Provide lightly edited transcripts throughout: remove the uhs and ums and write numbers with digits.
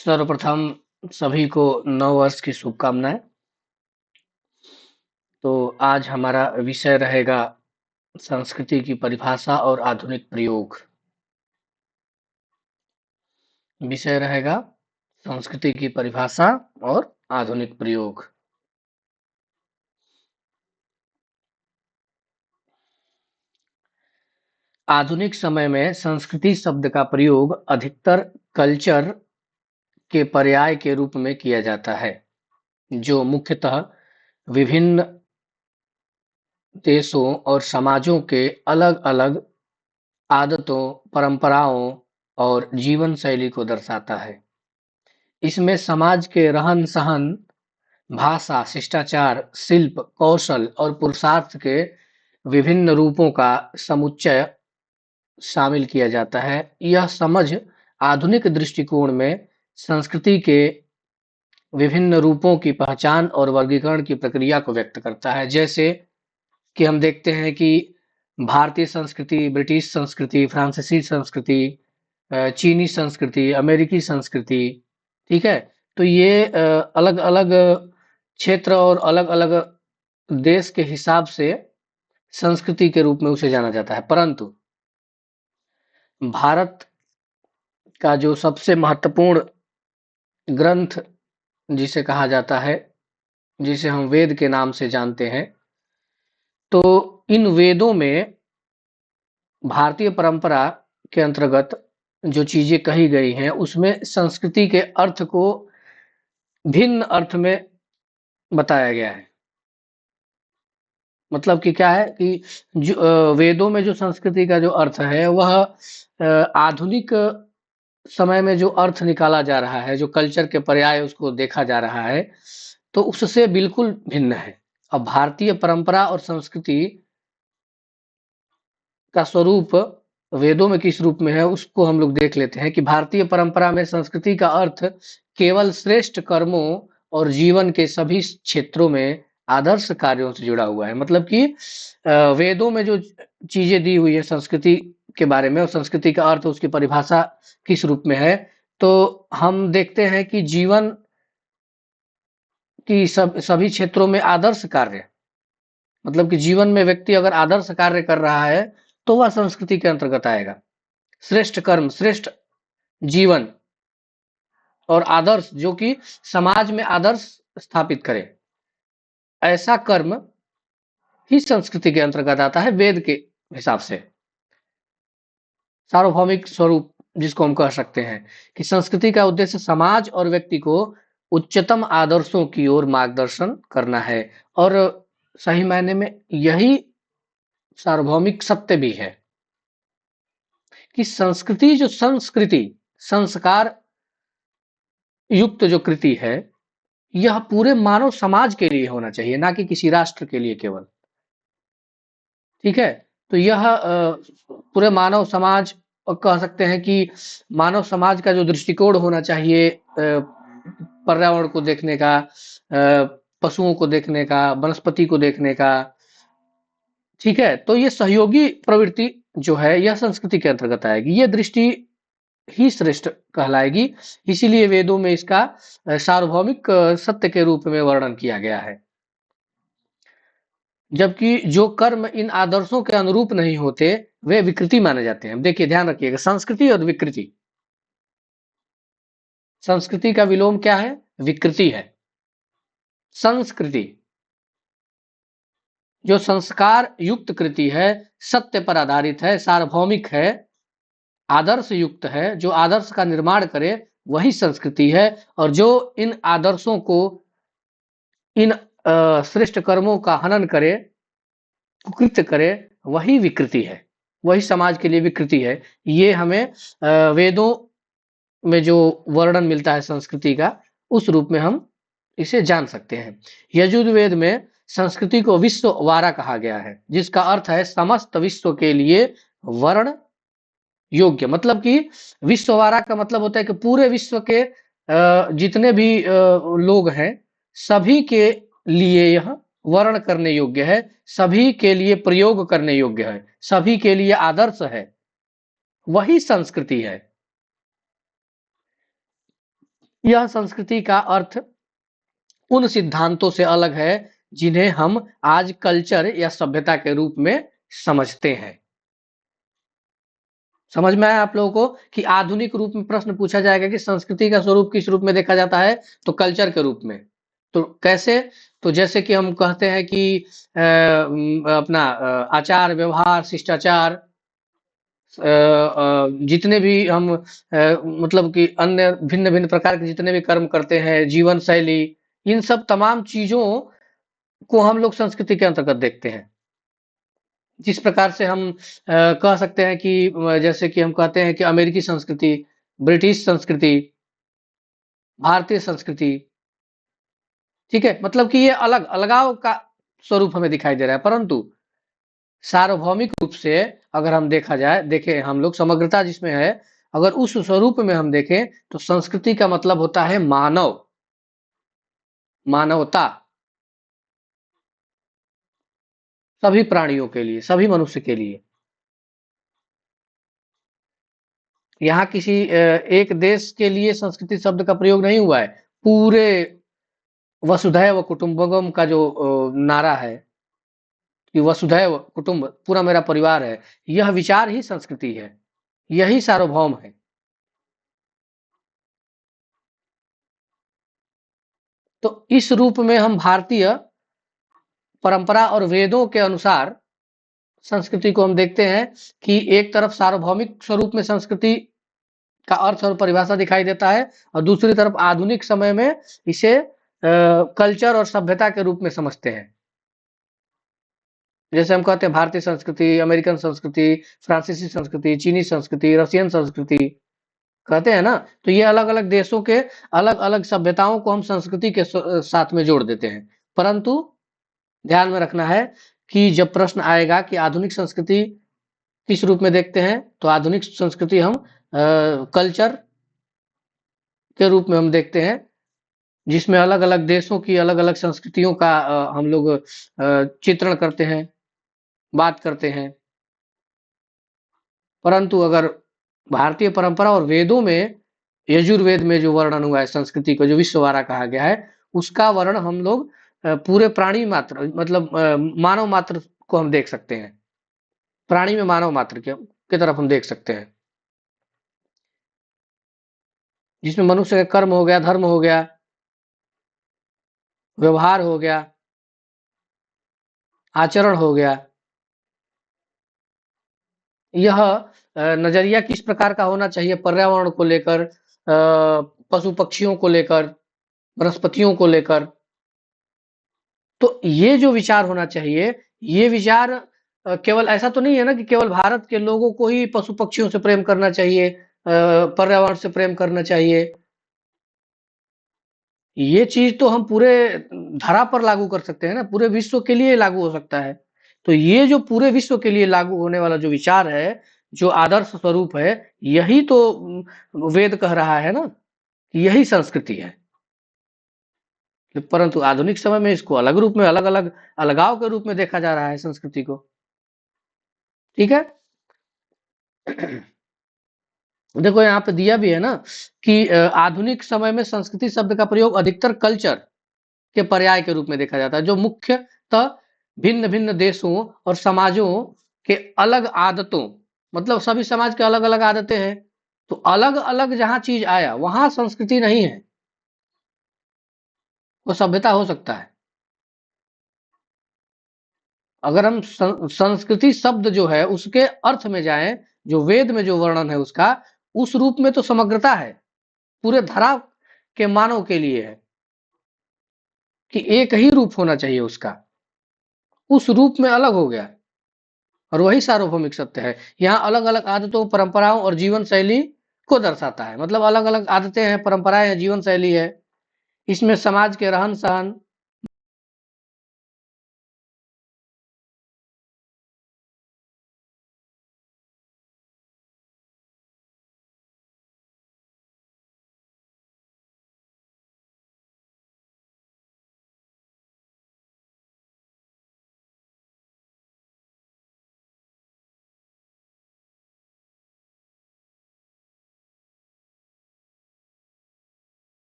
सर्वप्रथम सभी को नव वर्ष की शुभकामनाएं। तो आज हमारा विषय रहेगा संस्कृति की परिभाषा और आधुनिक प्रयोग। विषय रहेगा संस्कृति की परिभाषा और आधुनिक प्रयोग। आधुनिक समय में संस्कृति शब्द का प्रयोग अधिकतर कल्चर के पर्याय के रूप में किया जाता है, जो मुख्यतः विभिन्न देशों और समाजों के अलग-अलग आदतों, परंपराओं और जीवन शैली को दर्शाता है। इसमें समाज के रहन-सहन, भाषा, शिष्टाचार, शिल्प, कौशल और पुरुषार्थ के विभिन्न रूपों का समुच्चय शामिल किया जाता है। यह समझ आधुनिक दृष्टिकोण में संस्कृति के विभिन्न रूपों की पहचान और वर्गीकरण की प्रक्रिया को व्यक्त करता है। जैसे कि हम देखते हैं कि भारतीय संस्कृति, ब्रिटिश संस्कृति, फ्रांसीसी संस्कृति, चीनी संस्कृति, अमेरिकी संस्कृति, ठीक है? तो ये अलग-अलग क्षेत्र और अलग-अलग देश के हिसाब से संस्कृति के रूप में उसे जाना जाता है। परंतु भारत का जो सबसे महत्वपूर्ण ग्रंथ जिसे कहा जाता है, जिसे हम वेद के नाम से जानते हैं, तो इन वेदों में भारतीय परंपरा के अंतर्गत जो चीजें कही गई हैं, उसमें संस्कृति के अर्थ को भिन्न अर्थ में बताया गया है। मतलब कि क्या है कि वेदों में जो संस्कृति का जो अर्थ है, वह आधुनिक समय में जो अर्थ निकाला जा रहा है, जो कल्चर के पर्याय उसको देखा जा रहा है, तो उससे बिल्कुल भिन्न है। अब भारतीय परंपरा और संस्कृति का स्वरूप वेदों में किस रूप में है, उसको हम लोग देख लेते हैं कि भारतीय परंपरा में संस्कृति का अर्थ केवल श्रेष्ठ कर्मों और जीवन के सभी क्षेत्रों में आदर्श कार्यों से जुड़ा हुआ है। मतलब कि वेदों में जो चीजें दी हुई है संस्कृति के बारे में, और संस्कृति का अर्थ, उसकी परिभाषा किस रूप में है, तो हम देखते हैं कि जीवन की सभी क्षेत्रों में आदर्श कार्य, मतलब कि जीवन में व्यक्ति अगर आदर्श कार्य कर रहा है, तो वह संस्कृति के अंतर्गत आएगा। श्रेष्ठ कर्म, श्रेष्ठ जीवन और आदर्श, जो कि समाज में आदर्श स्थापित करे, ऐसा कर्म ही संस्कृति के अंतर्गत आता है वेद के हिसाब से। सार्वभौमिक स्वरूप जिसको हम कह सकते हैं कि संस्कृति का उद्देश्य समाज और व्यक्ति को उच्चतम आदर्शों की ओर मार्गदर्शन करना है, और सही मायने में यही सार्वभौमिक सत्य भी है कि संस्कृति संस्कार युक्त जो कृति है, यह पूरे मानव समाज के लिए होना चाहिए, ना कि किसी राष्ट्र के लिए केवल। ठीक है? तो यह पूरे मानव समाज, और कह सकते हैं कि मानव समाज का जो दृष्टिकोण होना चाहिए पर्यावरण को देखने का, पशुओं को देखने का, वनस्पति को देखने का, ठीक है? तो ये सहयोगी प्रवृत्ति जो है, यह संस्कृति के अंतर्गत आएगी। ये दृष्टि ही श्रेष्ठ कहलाएगी। इसीलिए वेदों में इसका सार्वभौमिक सत्य के रूप में वर्णन किया गया है। जबकि जो कर्म इन आदर्शों के अनुरूप नहीं होते, वे विकृति माने जाते हैं। देखिए, ध्यान रखिएगा, संस्कृति और विकृति। संस्कृति का विलोम क्या है? विकृति है। संस्कृति जो संस्कार युक्त कृति है, सत्य पर आधारित है, सार्वभौमिक है, आदर्श युक्त है, जो आदर्श का निर्माण करे, वही संस्कृति है। और जो इन आदर्शों को, इन श्रेष्ठ कर्मों का हनन करे, कुकृत्य करे, वही विकृति है, वही समाज के लिए विकृति है। ये हमें वेदों में जो वर्णन मिलता है संस्कृति का, उस रूप में हम इसे जान सकते हैं। यजुर्वेद में संस्कृति को विश्ववारा कहा गया है, जिसका अर्थ है समस्त विश्व के लिए वर्ण योग्य। मतलब कि विश्ववारा का मतलब होता है कि पूरे विश्व के जितने भी लोग हैं, सभी के लिए यह वर्ण करने योग्य है, सभी के लिए प्रयोग करने योग्य है, सभी के लिए आदर्श है, वही संस्कृति है। यह संस्कृति का अर्थ उन सिद्धांतों से अलग है जिन्हें हम आज कल्चर या सभ्यता के रूप में समझते हैं। समझ में आया आप लोगों को कि आधुनिक रूप में प्रश्न पूछा जाएगा कि संस्कृति का स्वरूप किस रूप में देखा जाता है, तो कल्चर के रूप में। तो कैसे? तो जैसे कि हम कहते हैं कि अपना आचार व्यवहार शिष्टाचार, जितने भी हम मतलब कि अन्य भिन्न भिन्न प्रकार के जितने भी कर्म करते हैं, जीवन शैली, इन सब तमाम चीजों को हम लोग संस्कृति के अंतर्गत देखते हैं। जिस प्रकार से हम कह सकते हैं कि जैसे कि हम कहते हैं कि अमेरिकी संस्कृति, ब्रिटिश संस्कृति, भारतीय संस्कृति, ठीक है? मतलब कि ये अलग अलगाव का स्वरूप हमें दिखाई दे रहा है, परंतु सार्वभौमिक रूप से अगर हम देखा जाए, देखें हम लोग समग्रता जिसमें है, अगर उस स्वरूप में हम देखें तो संस्कृति का मतलब होता है मानव, मानवता, सभी प्राणियों के लिए, सभी मनुष्य के लिए। यहाँ किसी एक देश के लिए संस्कृति शब्द का प्रयोग नहीं हुआ है। पूरे वसुधैव कुटुंबकम का जो नारा है कि वसुधैव कुटुंब, पूरा मेरा परिवार है, यह विचार ही संस्कृति है, यही सार्वभौम है। तो इस रूप में हम भारतीय परंपरा और वेदों के अनुसार संस्कृति को हम देखते हैं कि एक तरफ सार्वभौमिक स्वरूप में संस्कृति का अर्थ और परिभाषा दिखाई देता है, और दूसरी तरफ आधुनिक समय में इसे कल्चर और सभ्यता के रूप में समझते हैं। जैसे हम कहते हैं भारतीय संस्कृति, अमेरिकन संस्कृति, फ्रांसीसी संस्कृति, चीनी संस्कृति, रशियन संस्कृति, कहते हैं ना। तो ये अलग अलग देशों के अलग अलग सभ्यताओं को हम संस्कृति के साथ में जोड़ देते हैं। परंतु ध्यान में रखना है कि जब प्रश्न आएगा कि आधुनिक संस्कृति किस रूप में देखते हैं, तो आधुनिक संस्कृति हम कल्चर के रूप में हम देखते हैं, जिसमें अलग अलग देशों की अलग अलग संस्कृतियों का हम लोग चित्रण करते हैं, बात करते हैं। परंतु अगर भारतीय परंपरा और वेदों में, यजुर्वेद में जो वर्णन हुआ है संस्कृति को, जो विश्ववारा कहा गया है, उसका वर्ण हम लोग पूरे प्राणी मात्र, मतलब मानव मात्र को हम देख सकते हैं। प्राणी में मानव मात्र के तरफ हम देख सकते हैं, जिसमें मनुष्य का कर्म हो गया, धर्म हो गया, व्यवहार हो गया, आचरण हो गया। यह नजरिया किस प्रकार का होना चाहिए? पर्यावरण को लेकर, पशु पक्षियों को लेकर, वनस्पतियों को लेकर। तो ये जो विचार होना चाहिए, ये विचार केवल ऐसा तो नहीं है ना कि केवल भारत के लोगों को ही पशु पक्षियों से प्रेम करना चाहिए, पर्यावरण से प्रेम करना चाहिए। ये चीज तो हम पूरे धरा पर लागू कर सकते हैं ना, पूरे विश्व के लिए लागू हो सकता है। तो ये जो पूरे विश्व के लिए लागू होने वाला जो विचार है, जो आदर्श स्वरूप है, यही तो वेद कह रहा है ना, कि यही संस्कृति है। परंतु आधुनिक समय में इसको अलग रूप में, अलग अलग अलगाव के रूप में देखा जा रहा है संस्कृति को। ठीक है। देखो यहाँ पे दिया भी है ना कि आधुनिक समय में संस्कृति शब्द का प्रयोग अधिकतर कल्चर के पर्याय के रूप में देखा जाता है, जो मुख्यतः भिन्न भिन्न देशों और समाजों के अलग आदतों, मतलब सभी समाज के अलग अलग आदतें हैं, तो अलग अलग जहां चीज आया वहां संस्कृति नहीं है, वो सभ्यता हो सकता है। अगर हम संस्कृति शब्द जो है उसके अर्थ में जाएं, जो वेद में जो वर्णन है उसका, उस रूप में तो समग्रता है, पूरे धरा के मानव के लिए है कि एक ही रूप होना चाहिए उसका, उस रूप में अलग हो गया, और वही सार्वभौमिक सत्य है। यहाँ अलग अलग आदतों, परंपराओं और जीवन शैली को दर्शाता है, मतलब अलग अलग आदतें हैं, परंपराएं हैं, जीवन शैली है। इसमें समाज के रहन सहन,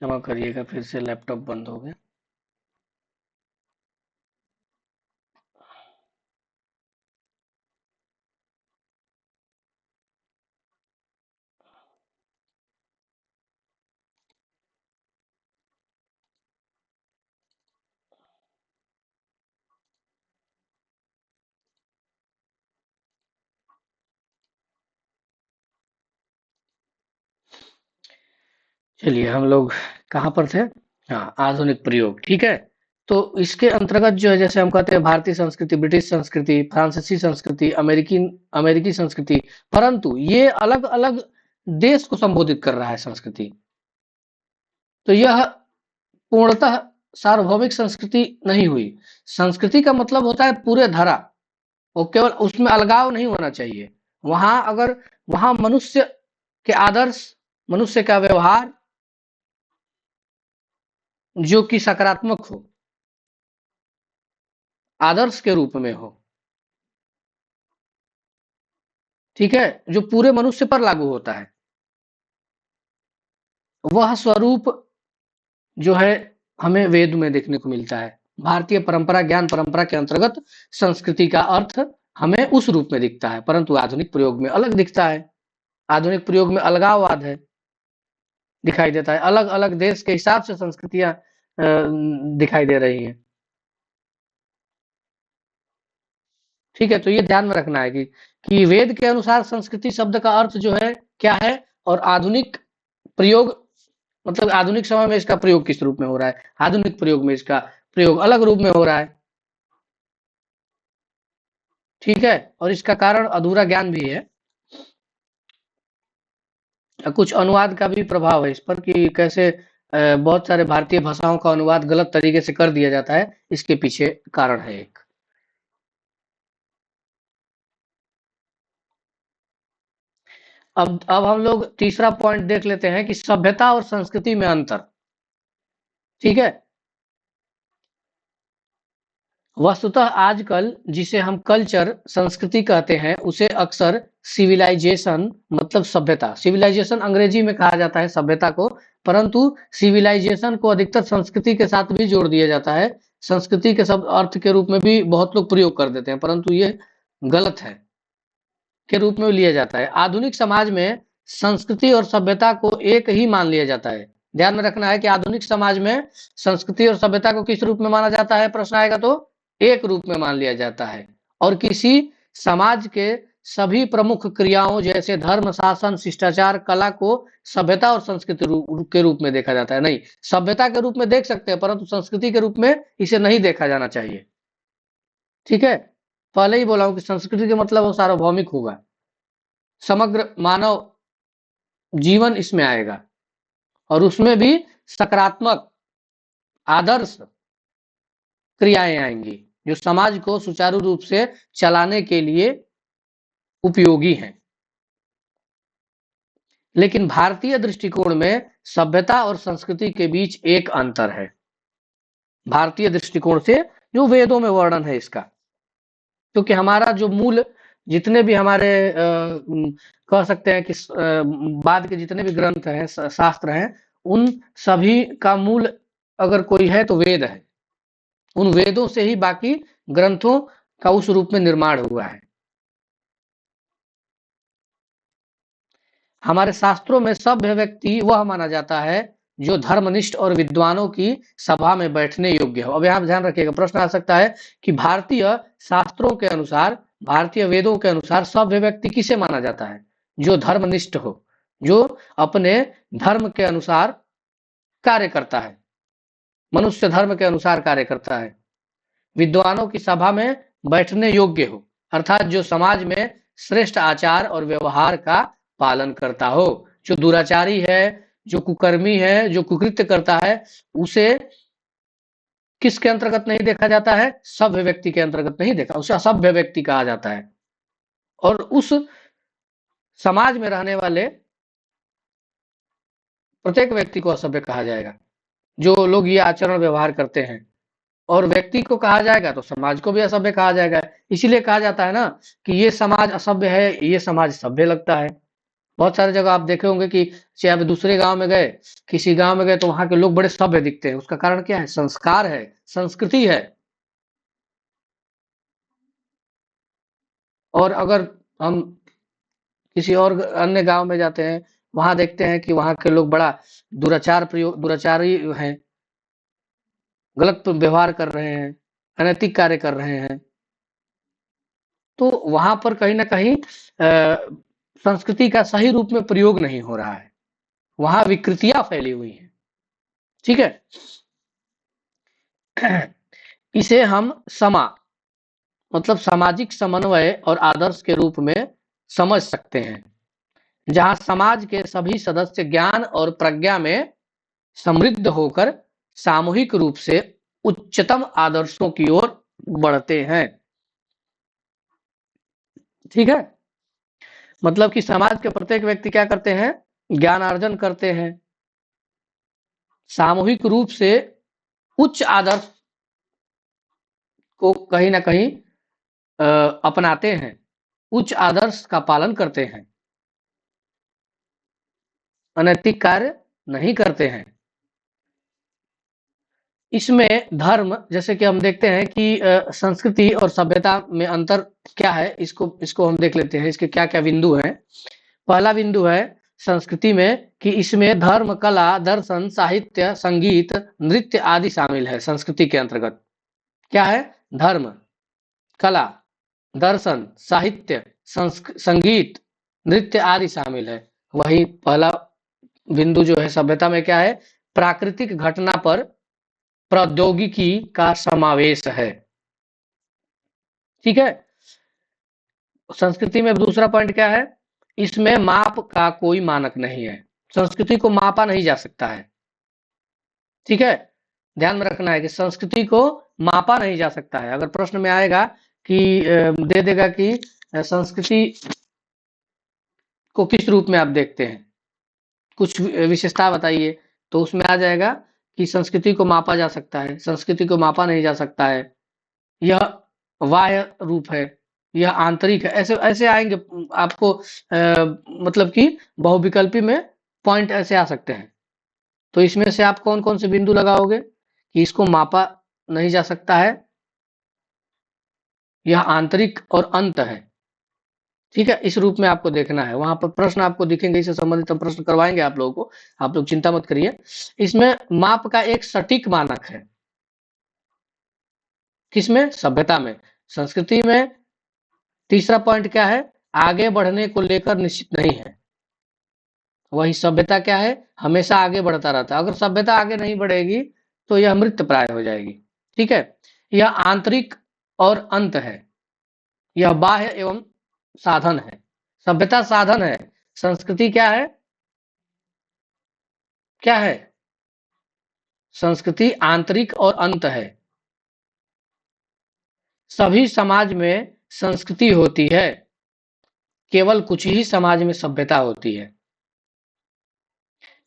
क्षमा करिएगा, फिर से लैपटॉप बंद हो गया। चलिए, हम लोग कहाँ पर थे? हाँ, आधुनिक प्रयोग, ठीक है। तो इसके अंतर्गत जो है, जैसे हम कहते हैं भारतीय संस्कृति, ब्रिटिश संस्कृति, फ्रांसीसी संस्कृति, अमेरिकी अमेरिकी संस्कृति, परंतु ये अलग अलग देश को संबोधित कर रहा है संस्कृति। तो यह पूर्णतः सार्वभौमिक संस्कृति नहीं हुई। संस्कृति का मतलब होता है पूरे धरा, और केवल उसमें अलगाव नहीं होना चाहिए। वहां अगर वहां मनुष्य के आदर्श, मनुष्य का व्यवहार जो कि सकारात्मक हो, आदर्श के रूप में हो, ठीक है, जो पूरे मनुष्य पर लागू होता है, वह स्वरूप जो है हमें वेद में देखने को मिलता है। भारतीय परंपरा, ज्ञान परंपरा के अंतर्गत संस्कृति का अर्थ हमें उस रूप में दिखता है, परंतु आधुनिक प्रयोग में अलग दिखता है। आधुनिक प्रयोग में अलगाववाद है, दिखाई देता है। अलग अलग देश के हिसाब से संस्कृतियां दिखाई दे रही हैं। ठीक है, तो ये ध्यान में रखना है कि वेद के अनुसार संस्कृति शब्द का अर्थ जो है क्या है, और आधुनिक प्रयोग मतलब आधुनिक समय में इसका प्रयोग किस रूप में हो रहा है, आधुनिक प्रयोग में इसका प्रयोग अलग रूप में हो रहा है। ठीक है, और इसका कारण अधूरा ज्ञान भी है। कुछ अनुवाद का भी प्रभाव है इस पर कि कैसे बहुत सारे भारतीय भाषाओं का अनुवाद गलत तरीके से कर दिया जाता है, इसके पीछे कारण है एक। अब हम लोग तीसरा पॉइंट देख लेते हैं कि सभ्यता और संस्कृति में अंतर। ठीक है, वस्तुतः आजकल जिसे हम कल्चर, संस्कृति कहते हैं, उसे अक्सर सिविलाइजेशन मतलब सभ्यता, सिविलाइजेशन अंग्रेजी में कहा जाता है सभ्यता को, परंतु सिविलाइजेशन को अधिकतर संस्कृति के साथ भी जोड़ दिया जाता है। संस्कृति के शब्द अर्थ के रूप में भी बहुत लोग प्रयोग कर देते हैं, परंतु ये गलत है, के रूप में लिया जाता है। आधुनिक समाज में संस्कृति और सभ्यता को एक ही मान लिया जाता है। ध्यान में रखना है कि आधुनिक समाज में संस्कृति और सभ्यता को किस रूप में माना जाता है, प्रश्न आएगा तो एक रूप में मान लिया जाता है। और किसी समाज के सभी प्रमुख क्रियाओं जैसे धर्म, शासन, शिष्टाचार, कला को सभ्यता और संस्कृति के रूप में देखा जाता है। नहीं, सभ्यता के रूप में देख सकते हैं, परंतु संस्कृति के रूप में इसे नहीं देखा जाना चाहिए। ठीक है, पहले ही बोला हूं कि संस्कृति का मतलब वो सार्वभौमिक होगा, समग्र मानव जीवन इसमें आएगा, और उसमें भी सकारात्मक आदर्श क्रियाएं आएंगी जो समाज को सुचारू रूप से चलाने के लिए उपयोगी हैं। लेकिन भारतीय दृष्टिकोण में सभ्यता और संस्कृति के बीच एक अंतर है। भारतीय दृष्टिकोण से जो वेदों में वर्णन है इसका, क्योंकि हमारा जो मूल जितने भी हमारे कह सकते हैं कि बाद के जितने भी ग्रंथ हैं, शास्त्र हैं, उन सभी का मूल अगर कोई है तो वेद है। उन वेदों से ही बाकी ग्रंथों का उस रूप में निर्माण हुआ है। हमारे शास्त्रों में सभ्य व्यक्ति वह माना जाता है जो धर्मनिष्ठ और विद्वानों की सभा में बैठने योग्य हो। अब यहाँ ध्यान रखिएगा, प्रश्न आ सकता है कि भारतीय शास्त्रों के अनुसार, भारतीय वेदों के अनुसार सभ्य व्यक्ति किसे माना जाता है? जो धर्मनिष्ठ हो, जो अपने धर्म के अनुसार कार्य करता है, मनुष्य धर्म के अनुसार कार्य करता है, विद्वानों की सभा में बैठने योग्य हो, अर्थात जो समाज में श्रेष्ठ आचार और व्यवहार का पालन करता हो। जो दुराचारी है, जो कुकर्मी है, जो कुकृत्य करता है, उसे किसके अंतर्गत नहीं देखा जाता है? सभ्य व्यक्ति के अंतर्गत नहीं देखा, उसे असभ्य व्यक्ति कहा जाता है। और उस समाज में रहने वाले प्रत्येक व्यक्ति को असभ्य कहा जाएगा जो लोग ये आचरण व्यवहार करते हैं, और व्यक्ति को कहा जाएगा तो समाज को भी असभ्य कहा जाएगा। इसीलिए कहा जाता है ना कि ये समाज असभ्य है, ये समाज सभ्य लगता है। बहुत सारी जगह आप देखे होंगे कि चाहे आप दूसरे गाँव में गए, किसी गाँव में गए तो वहाँ के लोग बड़े सभ्य दिखते हैं। उसका कारण क्या है? संस्कार है, संस्कृति है। और अगर हम किसी और अन्य गाँव में जाते हैं, वहाँ देखते हैं कि वहाँ के लोग बड़ा दुराचारी हैं, गलत व्यवहार कर रहे हैं, अनैतिक कार्य कर रहे हैं। तो वहाँ पर कहीं न कहीं संस्कृति का सही रूप में प्रयोग नहीं हो रहा है। वहाँ विकृतियाँ फैली हुई हैं। ठीक है? इसे हम मतलब सामाजिक समन्वय और आदर्श के रूप में समझ सकते हैं, जहाँ समाज के सभी सदस्य ज्ञान और प्रज्ञा में समृद्ध होकर सामूहिक रूप से उच्चतम आदर्शों की ओर बढ़ते हैं। ठीक है? मतलब कि समाज के प्रत्येक व्यक्ति क्या करते हैं? ज्ञान अर्जन करते हैं, सामूहिक रूप से उच्च आदर्श को कहीं न कहीं अपनाते हैं, उच्च आदर्श का पालन करते हैं, अनैतिक कार्य नहीं करते हैं। इसमें धर्म, जैसे कि हम देखते हैं कि संस्कृति और सभ्यता में अंतर क्या है, इसको इसको हम देख लेते हैं, इसके क्या-क्या बिंदु हैं। पहला बिंदु है संस्कृति में कि इसमें धर्म, कला, दर्शन, साहित्य, संगीत, नृत्य आदि शामिल है संस्कृति के अंतर्गत। क्या है? धर्म, कला, दर्शन, साहित्य, संगीत, नृत्य आदि शामिल है। वही पहला बिंदु जो है सभ्यता में क्या है? प्राकृतिक घटना पर प्रौद्योगिकी का समावेश है। ठीक है? संस्कृति में दूसरा पॉइंट क्या है? इसमें माप का कोई मानक नहीं है। संस्कृति को मापा नहीं जा सकता है। ठीक है? ध्यान में रखना है कि संस्कृति को मापा नहीं जा सकता है। अगर प्रश्न में आएगा कि दे देगा कि संस्कृति को किस रूप में आप देखते हैं? कुछ विशेषता बताइए, तो उसमें आ जाएगा कि संस्कृति को मापा जा सकता है, संस्कृति को मापा नहीं जा सकता है। यह बाह्य रूप है, यह आंतरिक है। ऐसे ऐसे आएँगे आपको मतलब कि बहुविकल्पी में पॉइंट ऐसे आ सकते हैं। तो इसमें से आप कौन-कौन से बिंदु लगाओगे कि इसको मापा नहीं जा सकता है, यह आंतरिक और अंत है। ठीक है? इस रूप में आपको देखना है। वहाँ पर प्रश्न आपको दिखेंगे, इससे संबंधित हम प्रश्न करवाएँगे आप लोगों को। आप लोग चिंता मत करिए। इसमें माप का एक सटीक मानक है। किसमें? सभ्यता में। संस्कृति में तीसरा पॉइंट क्या है? आगे बढ़ने को लेकर निश्चित नहीं है। वहीं सभ्यता क्या है? हमेशा आगे बढ़ता रहता है। अगर सभ्यता आगे नहीं बढ़ेगी, तो यह मृतप्राय हो जाएगी। ठीक है? यह आंतरिक और अंत है। यह बाह्य एवं साधन है। सभ्यता साधन है, संस्कृति क्या है? क्या है? संस्कृति आंतरिक और अंत है। सभी समाज में संस्कृति होती है, केवल कुछ ही समाज में सभ्यता होती है।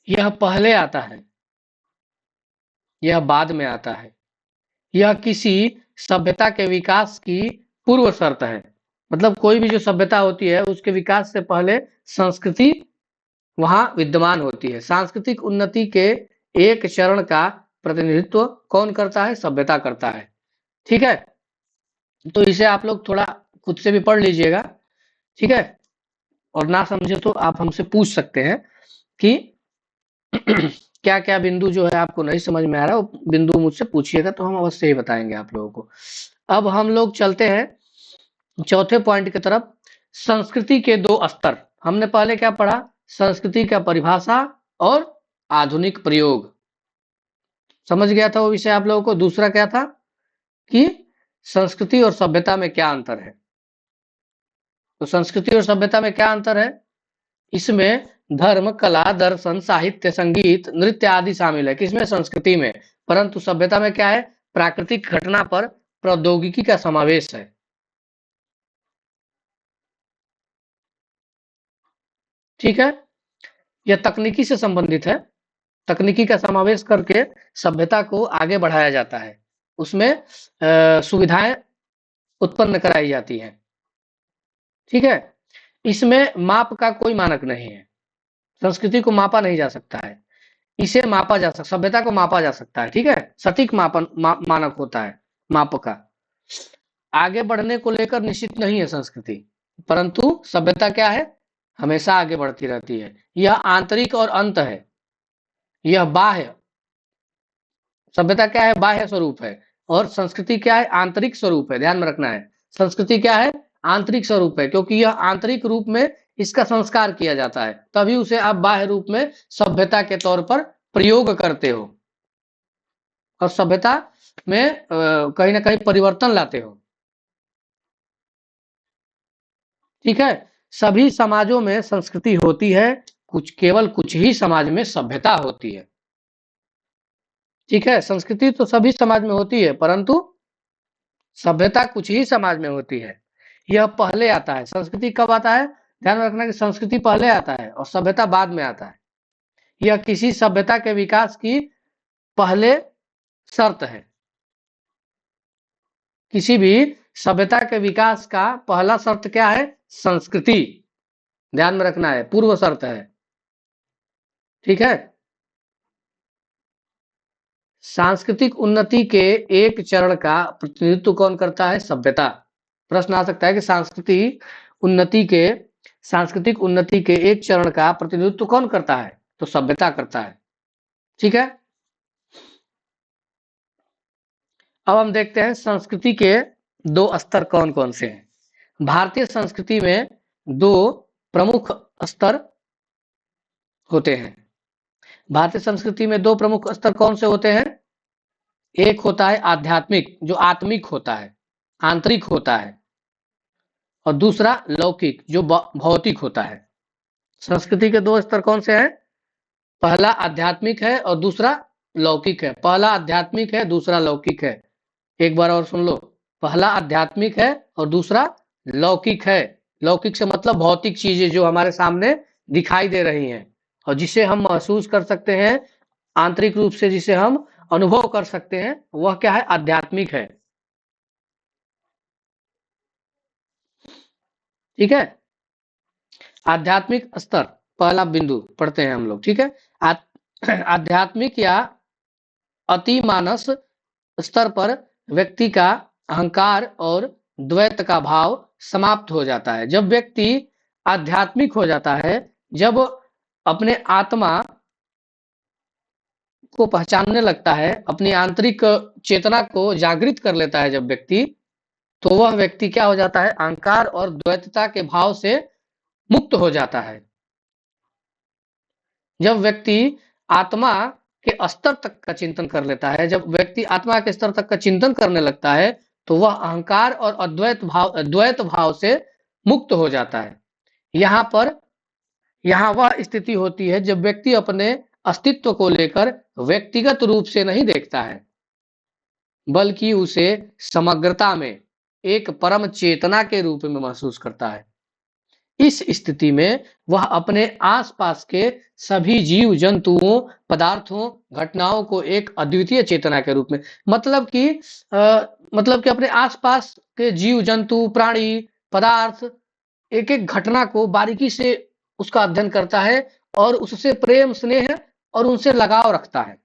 यह पहले आता है, यह बाद में आता है। यह किसी सभ्यता के विकास की पूर्व शर्त है। मतलब कोई भी जो सभ्यता होती है, उसके विकास से पहले संस्कृति वहाँ विद्यमान होती है। सांस्कृतिक उन्नति के एक चरण का प्रतिनिधित्व कौन करता है? सभ्यता करता है। ठीक है? तो इसे आप लोग थोड़ा खुद से भी पढ़ लीजिएगा। ठीक है? और ना समझे तो आप हमसे पूछ सकते हैं कि क्या-क्या बिंदु जो है आपको नहीं समझ में आ रहा है, वो बिंदु मुझसे पूछिएगा तो हम अवश्य ही बताएँगे आप लोगों को। अब हम लोग चलते हैं चौथे पॉइंट की तरफ, संस्कृति के 2 स्तर। हमने पहले क्या पढ़ा? संस्कृति का परिभाषा और आधुनिक प्रयोग। समझ गया था वो विषय आप लोगों को। दूसरा क्या था कि संस्कृति और सभ्यता में क्या अंतर है? तो संस्कृति और सभ्यता में क्या अंतर है? इसमें धर्म, कला, दर्शन, साहित्य, संगीत, नृत्य आदि शामिल है। किसमें? संस्कृति में। परंतु सभ्यता में क्या है? प्राकृतिक घटना पर प्रौद्योगिकी का समावेश है। ठीक है? यह तकनीकी से संबंधित है। तकनीकी का समावेश करके सभ्यता को आगे बढ़ाया जाता है। उसमें सुविधाएँ उत्पन्न कराई जाती हैं। ठीक है? इसमें माप का कोई मानक नहीं है। संस्कृति को मापा नहीं जा सकता है। इसे मापा जा सकता, सभ्यता को मापा जा सकता है, ठीक है। सटीक मानक होता है माप का। आगे बढ़ने को लेकर निश्चित नहीं है संस्कृति, परंतु सभ्यता क्या है, हमेशा आगे बढ़ती रहती है। यह आंतरिक और अंत है, यह बाह्य। सभ्यता क्या है, बाह्य स्वरूप है, और संस्कृति क्या है, आंतरिक स्वरूप है। ध्यान में रखना है, संस्कृति क्या है, आंतरिक स्वरूप है, क्योंकि यह आंतरिक रूप में इसका संस्कार किया जाता है, तभी उसे आप बाह्य रूप में सभ्यता के तौर पर प्रयोग करते हो और सभ्यता में कहीं ना कहीं परिवर्तन लाते हो। ठीक है, सभी समाजों में संस्कृति होती है, केवल कुछ ही समाज में सभ्यता होती है। ठीक है, संस्कृति तो सभी समाज में होती है, परंतु सभ्यता कुछ ही समाज में होती है। यह पहले आता है। संस्कृति कब आता है, ध्यान रखना कि संस्कृति पहले आता है और सभ्यता बाद में आता है। यह किसी सभ्यता के विकास की पहले शर्त है। किसी भी सभ्यता के विकास का पहला शर्त क्या है, संस्कृति। ध्यान में रखना है, पूर्व शर्त है। ठीक है, सांस्कृतिक उन्नति के एक चरण का प्रतिनिधित्व कौन करता है, सभ्यता। प्रश्न आ सकता है कि उन्नति के सांस्कृतिक उन्नति के एक चरण का प्रतिनिधित्व कौन करता है, तो सभ्यता करता है। ठीक है, अब हम देखते हैं संस्कृति के दो स्तर कौन कौन से हैं। भारतीय संस्कृति में दो प्रमुख स्तर होते हैं। भारतीय संस्कृति में दो प्रमुख स्तर कौन से होते हैं, एक होता है आध्यात्मिक, जो आत्मिक होता है, आंतरिक होता है, और दूसरा लौकिक, जो भौतिक होता है। संस्कृति के दो स्तर कौन से हैं, पहला आध्यात्मिक है और दूसरा लौकिक है। पहला आध्यात्मिक है, दूसरा लौकिक है। एक बार और सुन लो, पहला आध्यात्मिक है और दूसरा लौकिक है। लौकिक से मतलब भौतिक चीजें जो हमारे सामने दिखाई दे रही हैं और जिसे हम महसूस कर सकते हैं, आंतरिक रूप से जिसे हम अनुभव कर सकते हैं, वह क्या है, आध्यात्मिक है। ठीक है, आध्यात्मिक स्तर, पहला बिंदु पढ़ते हैं हम लोग। ठीक है, आध्यात्मिक या अतिमानस स्तर पर व्यक्ति का अहंकार और द्वैत का भाव समाप्त हो जाता है। जब व्यक्ति आध्यात्मिक हो जाता है, जब अपने आत्मा को पहचानने लगता है, अपनी आंतरिक चेतना को जागृत कर लेता है जब व्यक्ति, तो वह व्यक्ति क्या हो जाता है, अहंकार और द्वैतता के भाव से मुक्त हो जाता है। जब व्यक्ति आत्मा के स्तर तक का चिंतन कर लेता है, जब व्यक्ति आत्मा के स्तर तक का चिंतन करने लगता है, तो वह अहंकार और द्वैत भाव से मुक्त हो जाता है। यहाँ वह स्थिति होती है जब व्यक्ति अपने अस्तित्व को लेकर व्यक्तिगत रूप से नहीं देखता है, बल्कि उसे समग्रता में एक परम चेतना के रूप में महसूस करता है। इस स्थिति में वह अपने आसपास के सभी जीव जंतुओं, पदार्थों, घटनाओं को एक अद्वितीय चेतना के रूप में, मतलब कि अपने आसपास के जीव जंतु, प्राणी, पदार्थ, एक एक घटना को बारीकी से उसका अध्ययन करता है और उससे प्रेम, स्नेह और उनसे लगाव रखता है।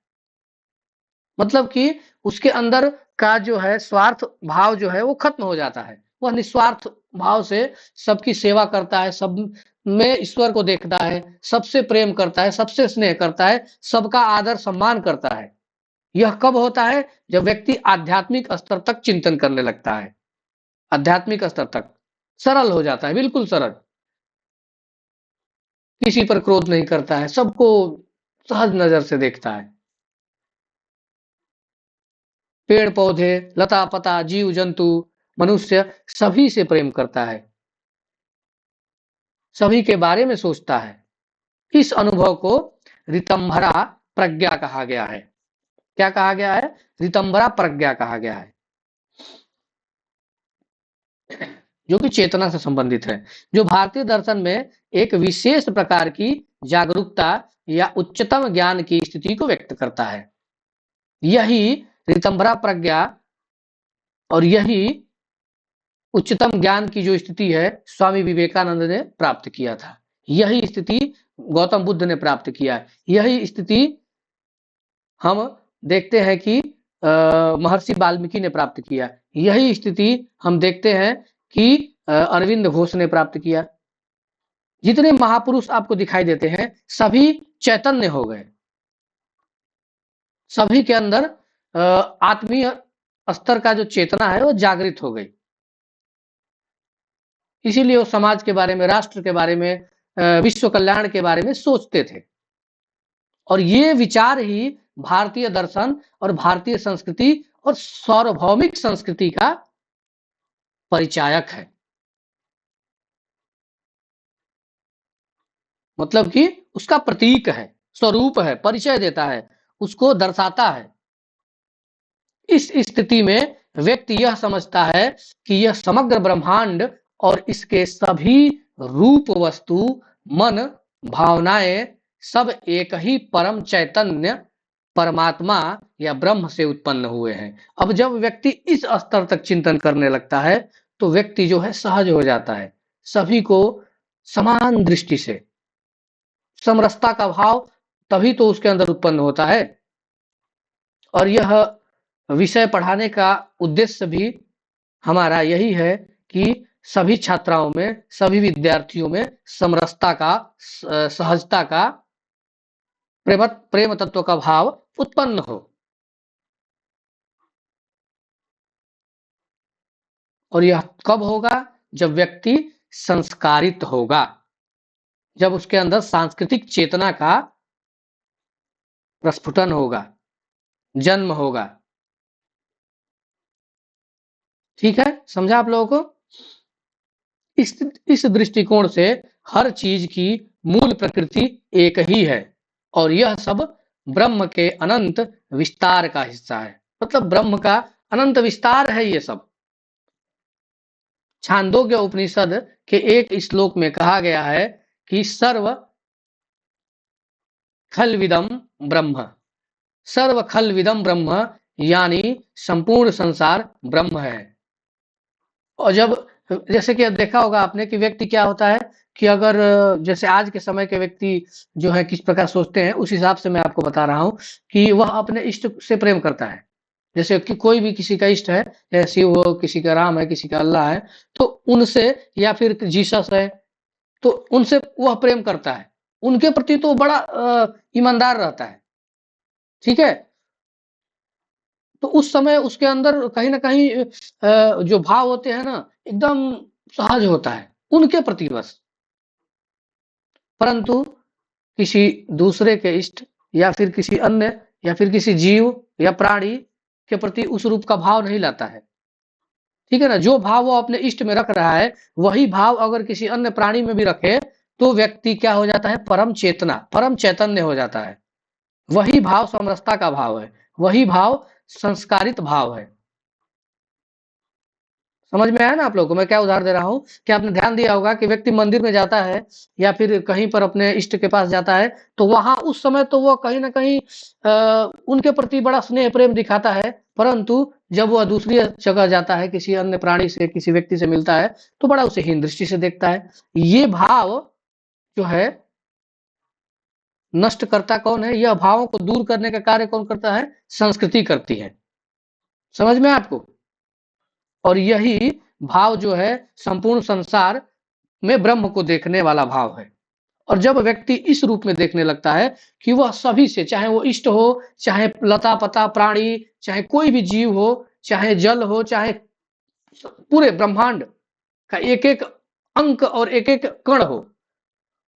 मतलब कि उसके अंदर का जो है स्वार्थ भाव जो है वो खत्म हो जाता है। वह निस्वार्थ भाव से सबकी सेवा करता है, सब में ईश्वर को देखता है, सबसे प्रेम करता है, सबसे स्नेह करता है, सबका आदर सम्मान करता है। यह कब होता है, जब व्यक्ति आध्यात्मिक स्तर तक चिंतन करने लगता है। आध्यात्मिक स्तर तक सरल हो जाता है, बिल्कुल सरल, किसी पर क्रोध नहीं करता है, सबको सहज नजर से देखता है। पेड़ पौधे, लता पता, जीव जंतु, मनुष्य, सभी से प्रेम करता है, सभी के बारे में सोचता है। इस अनुभव को ऋतंभरा प्रज्ञा कहा गया है। क्या कहा गया है, ऋतंभरा प्रज्ञा कहा गया है, जो कि चेतना से संबंधित है, जो भारतीय दर्शन में एक विशेष प्रकार की जागरूकता या उच्चतम ज्ञान की स्थिति को व्यक्त करता है। यही ऋतंभरा प्रज्ञा और यही उच्चतम ज्ञान की जो स्थिति है स्वामी विवेकानंद ने प्राप्त किया था। यही स्थिति गौतम बुद्ध ने प्राप्त किया है। यही स्थिति हम देखते हैं कि महर्षि वाल्मीकि ने प्राप्त किया। यही स्थिति हम देखते हैं कि अरविंद घोष ने प्राप्त किया। जितने महापुरुष आपको दिखाई देते हैं सभी चैतन्य हो गए। सभी के अंदर आत्मीय स्तर का जो चेतना है वो जागृत हो गई। इसीलिए वो समाज के बारे में, राष्ट्र के बारे में, विश्व कल्याण के बारे में सोचते थे। और ये विचार ही भारतीय दर्शन और भारतीय संस्कृति और सार्वभौमिक संस्कृति का परिचायक है। मतलब कि उसका प्रतीक है, स्वरूप है, परिचय देता है, उसको दर्शाता है। इस स्थिति में व्यक्ति यह समझता है कि यह समग्र ब्रह्मांड और इसके सभी रूप वस्तु, मन, भावनाएं सब एक ही परम चैतन्य परमात्मा या ब्रह्म से उत्पन्न हुए हैं। अब जब व्यक्ति इस स्तर तक चिंतन करने लगता है तो व्यक्ति जो है सहज हो जाता है, सभी को समान दृष्टि से, समरसता का भाव तभी तो उसके अंदर उत्पन्न होता है। और यह विषय पढ़ाने का उद्देश्य भी हमारा यही है कि सभी छात्राओं में, सभी विद्यार्थियों में समरसता का, सहजता का, प्रेम तत्व का भाव उत्पन्न हो। और यह कब होगा? जब व्यक्ति संस्कारित होगा, जब उसके अंदर सांस्कृतिक चेतना का प्रस्फुटन होगा, जन्म होगा। ठीक है, समझा आप लोगों को? इस दृष्टिकोण से हर चीज की मूल प्रकृति एक ही है और यह सब ब्रह्म के अनंत विस्तार का हिस्सा है। मतलब ब्रह्म का अनंत विस्तार है ये सब। छांदोग्य उपनिषद के एक श्लोक में कहा गया है कि सर्व खलविदम ब्रह्म, सर्व खलविदम ब्रह्म, यानी संपूर्ण संसार ब्रह्म है। और जब, जैसे कि देखा होगा आपने कि व्यक्ति क्या होता है कि अगर जैसे आज के समय के व्यक्ति जो है किस प्रकार सोचते हैं, उस हिसाब से मैं आपको बता रहा हूँ कि वह अपने इष्ट से प्रेम करता है। जैसे कि कोई भी किसी का इष्ट है, या शिव हो, किसी का राम है, किसी का अल्लाह है, तो उनसे, या फिर जीसस है, तो उनसे वह प्रेम करता है। उनके प्रति तो बड़ा ईमानदार रहता है। ठीक है, तो उस समय उसके अंदर कहीं ना कहीं जो भाव होते हैं ना, एकदम सहज होता है उनके प्रति बस। परंतु किसी दूसरे के इष्ट, या फिर किसी अन्य, या फिर किसी जीव या प्राणी के प्रति उस रूप का भाव नहीं लाता है। ठीक है ना? जो भाव वो अपने इष्ट में रख रहा है, वही भाव अगर किसी अन्य प्राणी में भी रखे तो व्यक्ति क्या हो जाता है? परम चेतना, परम चैतन्य हो जाता है। वही भाव समरसता का भाव है, वही भाव संस्कारित भाव है। समझ में आया ना आप लोगों को मैं क्या उदाहरण दे रहा हूँ? कि आपने ध्यान दिया होगा कि व्यक्ति मंदिर में जाता है या फिर कहीं पर अपने इष्ट के पास जाता है, तो वहाँ उस समय तो वो कहीं न कहीं उनके प्रति बड़ा स्नेह प्रेम दिखाता है, परंतु जब वह दूसरी जगह जाता है, किसी अन्य प्राणी से, किसी व्यक्ति से मिलता है, तो बड़ा उसे हीन दृष्टि से देखता है। ये भाव जो है, नष्ट करता कौन है? यह भावों को दूर करने का कार्य कौन करता है? संस्कृति करती है। समझ में आया आपको? और यही भाव जो है संपूर्ण संसार में ब्रह्म को देखने वाला भाव है। और जब व्यक्ति इस रूप में देखने लगता है कि वह सभी से, चाहे वो इष्ट हो, चाहे लता पता प्राणी, चाहे कोई भी जीव हो, चाहे जल हो, चाहे पूरे ब्रह्मांड का एक एक अंक और एक एक कण हो,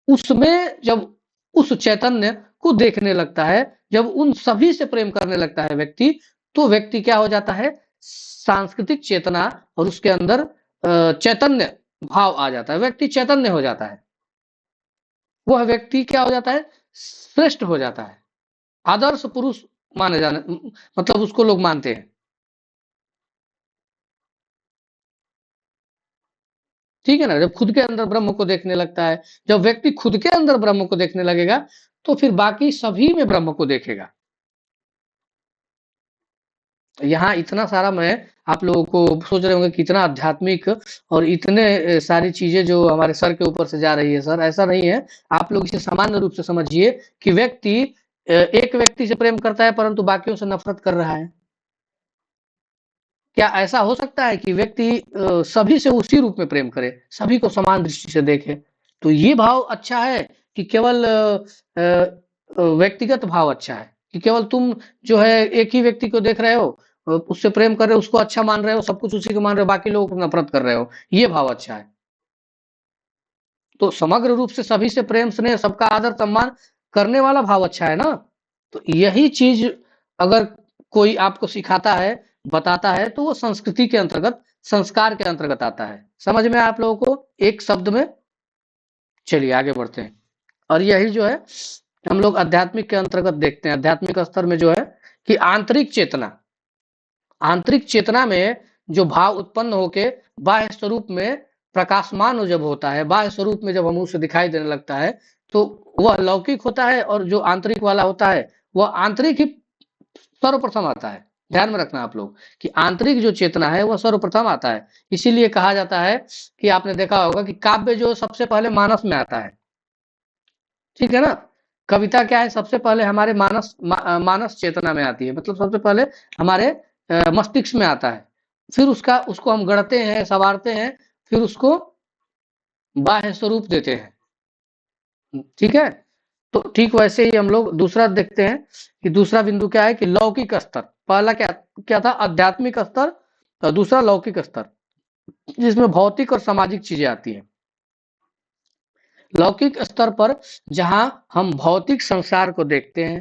उसमें जब उस चैतन्य को देखने लगता है, जब उन सभी से प्रेम करने लगता है व्यक्ति, तो व्यक्ति क्या हो जाता है? सांस्कृतिक चेतना और उसके अंदर चैतन्य भाव आ जाता है, व्यक्ति चैतन्य हो जाता है। वह व्यक्ति क्या हो जाता है? श्रेष्ठ हो जाता है, आदर्श पुरुष माने जाने, मतलब उसको लोग मानते हैं। ठीक है ना? जब खुद के अंदर ब्रह्म को देखने लगता है, जब व्यक्ति खुद के अंदर ब्रह्म को देखने लगेगा, तो फिर बाकी सभी में ब्रह्म को देखेगा। यहाँ इतना सारा मैं आप लोगों को सोच रहे होंगे कि इतना आध्यात्मिक और इतने सारी चीज़ें जो हमारे सर के ऊपर से जा रही है सर, ऐसा नहीं है। आप लोग इसे सामान्य रूप से समझिए कि व्यक्ति एक व्यक्ति से प्रेम करता है परंतु बाकियों से नफ़रत कर रहा है। क्या ऐसा हो सकता है कि व्यक्ति सभी से उसी रूप में प्रेम करे, सभी को समान दृष्टि से देखे? तो ये भाव अच्छा है कि केवल व्यक्तिगत भाव अच्छा है कि केवल तुम जो है एक ही व्यक्ति को देख रहे हो, उससे प्रेम कर रहे हो, उसको अच्छा मान रहे हो, सब कुछ उसी को मान रहे हो, बाकी लोगों को नफ़रत कर रहे हो, ये भाव अच्छा है। तो समग्र रूप से सभी से प्रेम, स्नेह, सबका आदर, सम्मान करने वाला भाव अच्छा है ना? तो यही चीज़ अगर कोई आपको सिखाता है, बताता है, तो वो संस्कृति के अंतर्गत, संस्कार के अंतर्गत आता है। समझ में आया आप लोगों को एक शब्द में? चलिए आगे बढ़ते हैं। और यही जो है हम लोग आध्यात्मिक के अंतर्गत देखते हैं। आध्यात्मिक स्तर में जो है कि आंतरिक चेतना में जो भाव उत्पन्न होके बाह्य स्वरूप में प्रकाशमान जब होता है, बाह्य स्वरूप में जब हम उसे दिखाई देने लगता है, तो वह लौकिक होता है और जो आंतरिक वाला होता है, वह आंतरिक ही सर्वप्रथम आता है। ध्यान में रखना आप लोग कि आंतरिक जो चेतना है वह सर्वप्रथम आता है। इसीलिए कहा जाता है कि आपने देखा होगा कि काव्य जो सबसे पहले मानस में आता है, ठीक है ना? कविता क्या है, सबसे पहले हमारे मानस चेतना में आती है, मतलब सबसे पहले हमारे मस्तिष्क में आता है। फिर उसका उसको हम गढ़ते हैं, सँवारते हैं, फिर उसको बाह्य स्वरूप देते हैं। ठीक है? तो ठीक वैसे ही हम लोग दूसरा देखते हैं कि दूसरा बिंदु क्या है कि लौकिक स्तर। पहला क्या क्या था? आध्यात्मिक स्तर और दूसरा लौकिक स्तर, जिसमें भौतिक और सामाजिक चीज़ें आती हैं। लौकिक स्तर पर जहाँ हम भौतिक संसार को देखते हैं,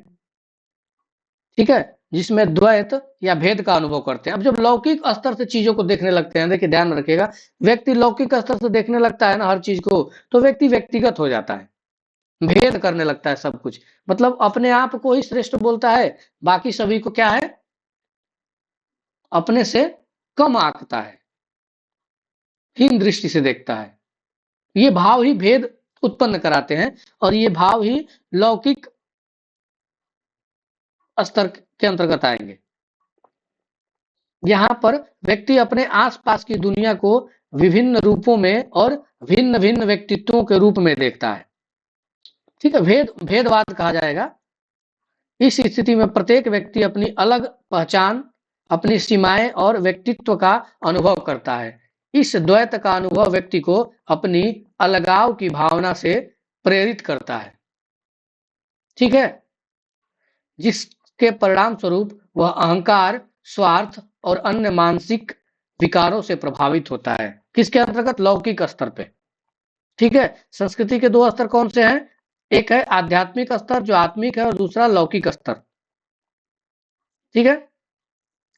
ठीक है? जिसमें द्वैत या भेद का अनुभव करते हैं। अब जब लौकिक स्तर से चीज़ों को देखने लगते हैं, देखिए ध्यान में रखिएगा, व्यक्ति लौकिक स्तर से देखने लगता है ना हर चीज़ को, तो व्यक्ति व्यक्तिगत हो जाता है, भेद करने लगता है सब कुछ। मतलब अपने आप को ही श्रेष्ठ बोलता है, बाकी सभी को क्या है? अपने से कम आँकता है, हीन दृष्टि से देखता है। ये भाव ही भेद उत्पन्न कराते हैं और ये भाव ही लौकिक स्तर के अंतर्गत आएँगे। यहाँ पर व्यक्ति अपने आस-पास की दुनिया को विभिन्न रूपों में और भिन्न-भिन्न व्यक्तित्वों के रूप में देखता है। ठीक है? भेदवाद कहा जाएगा। इस स्थिति में प्रत्येक व्यक्ति अपनी अलग पहचान, अपनी सीमाएँ और व्यक्तित्व का अनुभव करता है। इस द्वैत का अनुभव व्यक्ति को अपनी अलगाव की भावना से प्रेरित करता है। ठीक है? जिसके परिणाम स्वरूप वह अहंकार, स्वार्थ और अन्य मानसिक विकारों से प्रभावित होता है। किसके अंतर्गत? लौकिक स्तर पे। ठीक है? संस्कृति के 2 स्तर कौन से हैं? एक है आध्यात्मिक स्तर जो आत्मिक है और दूसरा लौकिक स्तर। ठीक है?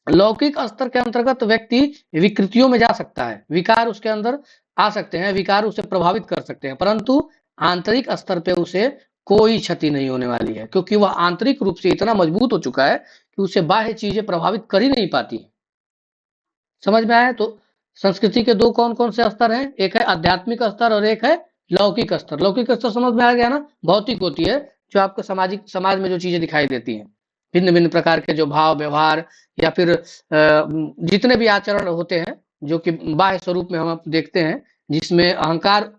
लौकिक स्तर के अंतर्गत व्यक्ति विकृतियों में जा सकता है, विकार उसके अंदर आ सकते हैं, विकार उसे प्रभावित कर सकते हैं, परंतु आंतरिक स्तर पे उसे कोई क्षति नहीं होने वाली है, क्योंकि वह आंतरिक रूप से इतना मजबूत हो चुका है कि उसे बाह्य चीजें प्रभावित कर ही नहीं पाती। समझ में आया? तो संस्कृति के 2 कौन-कौन से स्तर हैं? एक है आध्यात्मिक स्तर और एक है लौकिक स्तर। लौकिक स्तर समझ में आ गया ना? भौतिक होती है, जो आपको समाज में जो चीज़ें दिखाई देती हैं। भिन्न-भिन्न प्रकार के जो भाव, व्यवहार या फिर जितने भी आचरण होते हैं, जो कि बाह्य स्वरूप में हम देखते हैं, जिसमें अहंकार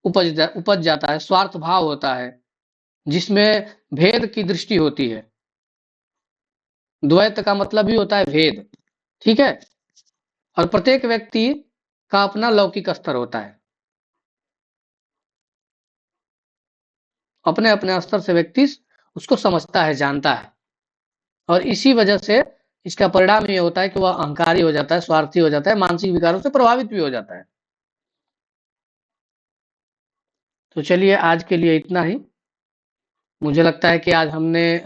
उपज जाता है, स्वार्थ भाव होता है, जिसमें भेद की दृष्टि होती है। द्वैत का मतलब ही होता है भेद, ठीक है? और प्रत्येक व्यक्ति का अपना लौकिक स्तर होता है। अपने-अपने स्तर से व्यक्ति उसको समझता है, जानता है और इसी वजह से इसका परिणाम ये होता है कि वह अहंकारी हो जाता है, स्वार्थी हो जाता है, मानसिक विकारों से प्रभावित भी हो जाता है। तो चलिए आज के लिए इतना ही। मुझे लगता है कि आज हमने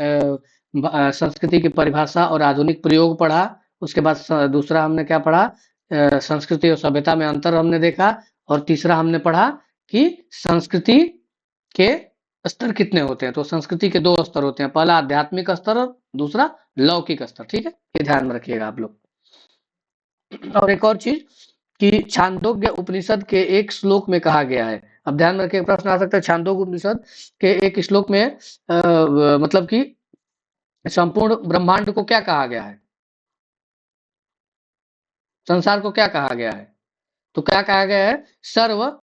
संस्कृति की परिभाषा और आधुनिक प्रयोग पढ़ा, उसके बाद दूसरा हमने क्या पढ़ा? संस्कृति और सभ्यता में अंतर हमने देखा और तीसरा हमने पढ़ा कि संस्कृति के स्तर कितने होते हैं। तो संस्कृति के 2 स्तर होते हैं, पहला आध्यात्मिक स्तर और दूसरा लौकिक स्तर, ठीक है? ये ध्यान में रखिएगा आप लोग। और एक और चीज़ कि छांदोग्य उपनिषद के एक श्लोक में कहा गया है। अब ध्यान में रखिए, प्रश्न आ सकता है छांदोग्य उपनिषद के एक श्लोक में मतलब कि संपूर्ण ब्रह्मांड को क्या कहा गया है? संसार को क्या कहा गया है? तो क्या कहा गया है? सर्व